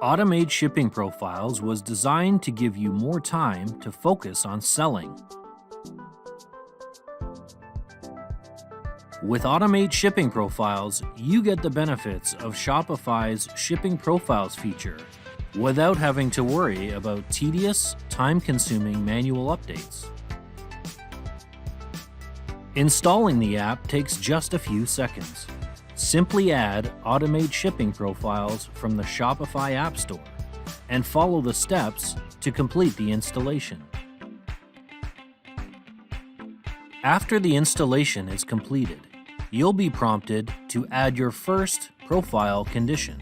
Automate Shipping Profiles was designed to give you more time to focus on selling. With Automate Shipping Profiles, you get the benefits of Shopify's Shipping Profiles feature without having to worry about tedious, time-consuming manual updates. Installing the app takes just a few seconds. Simply add Automate Shipping Profiles from the Shopify App Store and follow the steps to complete the installation. After the installation is completed, you'll be prompted to add your first profile condition.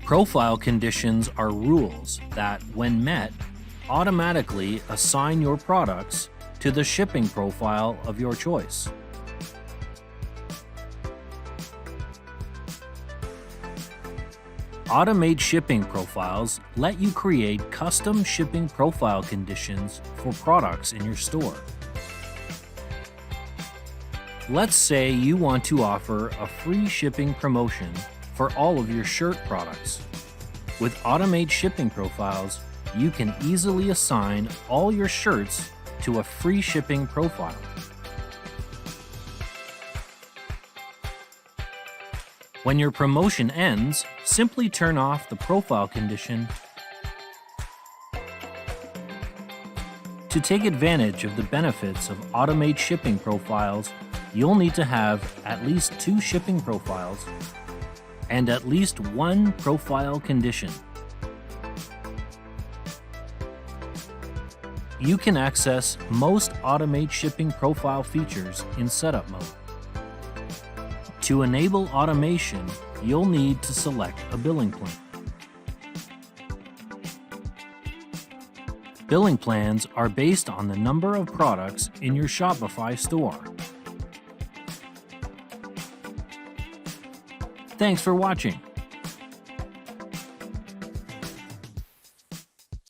Profile conditions are rules that, when met, automatically assign your products to the shipping profile of your choice. Automate Shipping Profiles let you create custom shipping profile conditions for products in your store. Let's say you want to offer a free shipping promotion for all of your shirt products. With Automate Shipping Profiles, you can easily assign all your shirts to a free shipping profile. When your promotion ends, simply turn off the profile condition. To take advantage of the benefits of Automate Shipping Profiles, you'll need to have at least 2 shipping profiles and at least 1 profile condition. You can access most Automate Shipping Profile features in Setup mode. To enable automation, you'll need to select a billing plan. Billing plans are based on the number of products in your Shopify store. Thanks for watching.